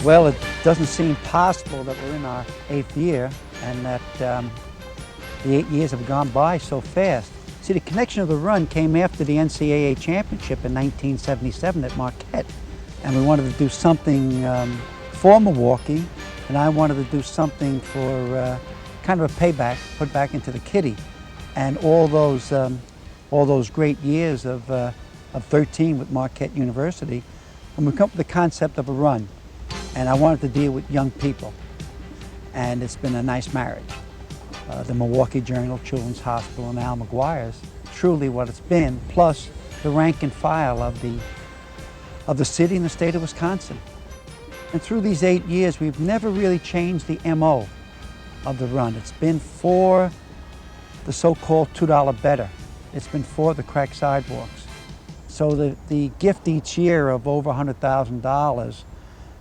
Well, it doesn't seem possible that we're in our 8th year and that the 8 years have gone by so fast. See, the connection of the run came after the NCAA championship in 1977 at Marquette. And we wanted to do something for Milwaukee, and I wanted to do something for kind of a payback, put back into the kitty. And all those great years of 13 with Marquette University, and we come up with the concept of a run. And I wanted to deal with young people. And it's been a nice marriage. The Milwaukee Journal, Children's Hospital, and now McGuire's, truly what it's been, plus the rank and file of the city and the state of Wisconsin. And through these 8 years, we've never really changed the MO of the run. It's been for the so-called $2 better. It's been for the cracked sidewalks. So the gift each year of over $100,000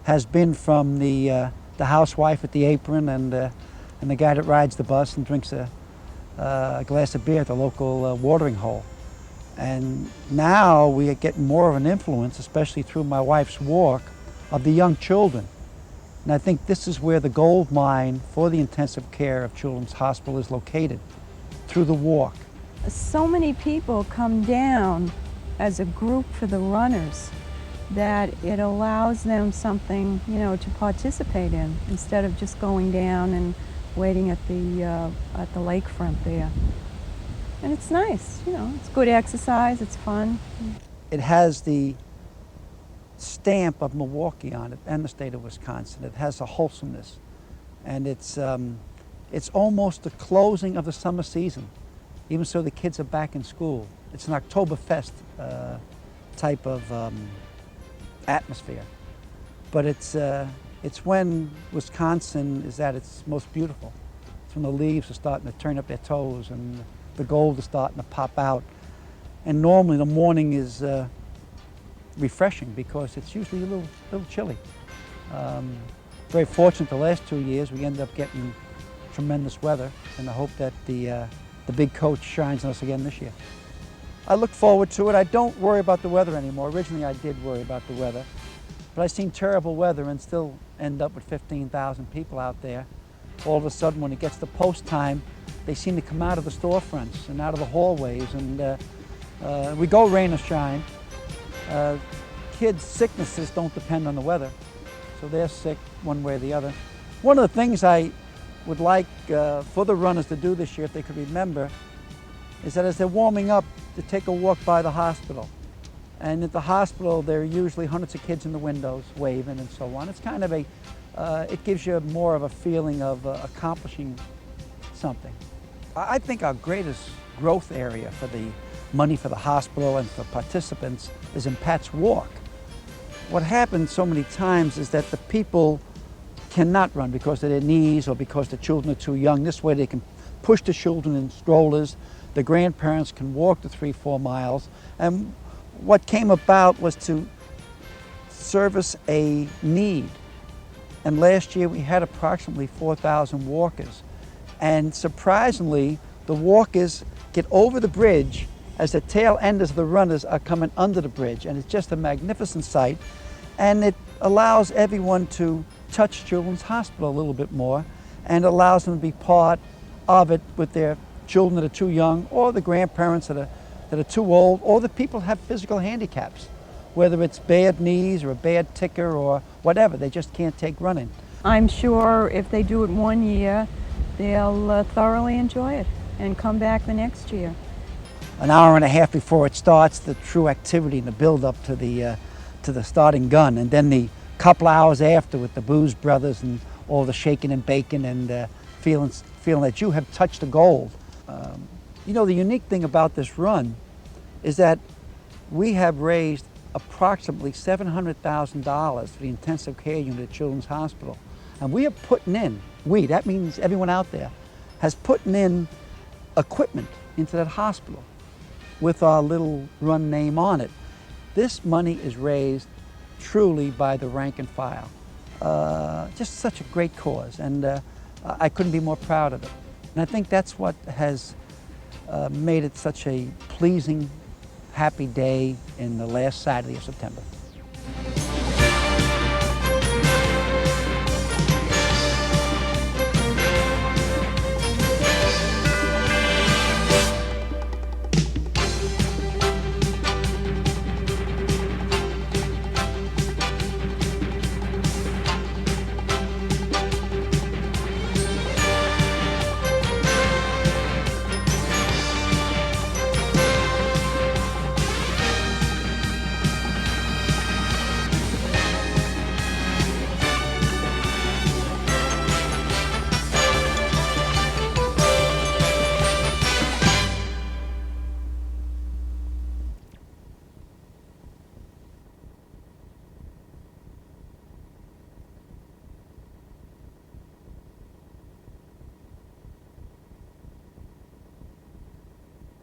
has been from the housewife at the apron and the guy that rides the bus and drinks a glass of beer at the local watering hole. And now we are getting more of an influence, especially through my wife's walk, of the young children. And I think this is where the gold mine for the intensive care of Children's Hospital is located, through the walk. So many people come down as a group for the runners that it allows them something, you know, to participate in instead of just going down and waiting at the lakefront there. And it's nice, you know, it's good exercise, it's fun. It has the stamp of Milwaukee on it and the state of Wisconsin. It has a wholesomeness, and it's almost the closing of the summer season, even so the kids are back in school. It's an Oktoberfest type of atmosphere, but it's when Wisconsin is at its most beautiful. It's when the leaves are starting to turn up their toes and the gold is starting to pop out. And normally the morning is refreshing because it's usually a little chilly. Very fortunate the last 2 years we ended up getting tremendous weather, and I hope that the big coach shines on us again this year. I look forward to it. I don't worry about the weather anymore. Originally I did worry about the weather, but I've seen terrible weather and still end up with 15,000 people out there. All of a sudden when it gets to post time, they seem to come out of the storefronts and out of the hallways, and we go rain or shine. Kids' sicknesses don't depend on the weather, so they're sick one way or the other. One of the things I would like for the runners to do this year, if they could remember, is that as they're warming up, to take a walk by the hospital. And at the hospital, there are usually hundreds of kids in the windows waving and so on. It's kind of it gives you more of a feeling of accomplishing something. I think our greatest growth area for the money for the hospital and for participants is in Pat's Walk. What happens so many times is that the people cannot run because of their knees or because the children are too young. This way they can push the children in strollers. The grandparents can walk the 3-4 miles. And what came about was to service a need. And last year we had approximately 4,000 walkers. And surprisingly, the walkers get over the bridge as the tail enders of the runners are coming under the bridge. And it's just a magnificent sight. And it allows everyone to touch Children's Hospital a little bit more, and allows them to be part of it with their children that are too young, or the grandparents that are too old, or the people who have physical handicaps, whether it's bad knees or a bad ticker or whatever, they just can't take running. I'm sure if they do it one year, they'll thoroughly enjoy it and come back the next year. An hour and a half before it starts, the true activity and the build-up to the starting gun, and then the couple hours after with the Booze Brothers and all the shaking and baking and feeling that you have touched the gold. You know, the unique thing about this run is that we have raised approximately $700,000 for the intensive care unit at Children's Hospital. And we are putting in, that means everyone out there, has put in equipment into that hospital with our little run name on it. This money is raised truly by the rank and file. Just such a great cause, and I couldn't be more proud of it. And I think that's what has made it such a pleasing, happy day in the last Saturday of September.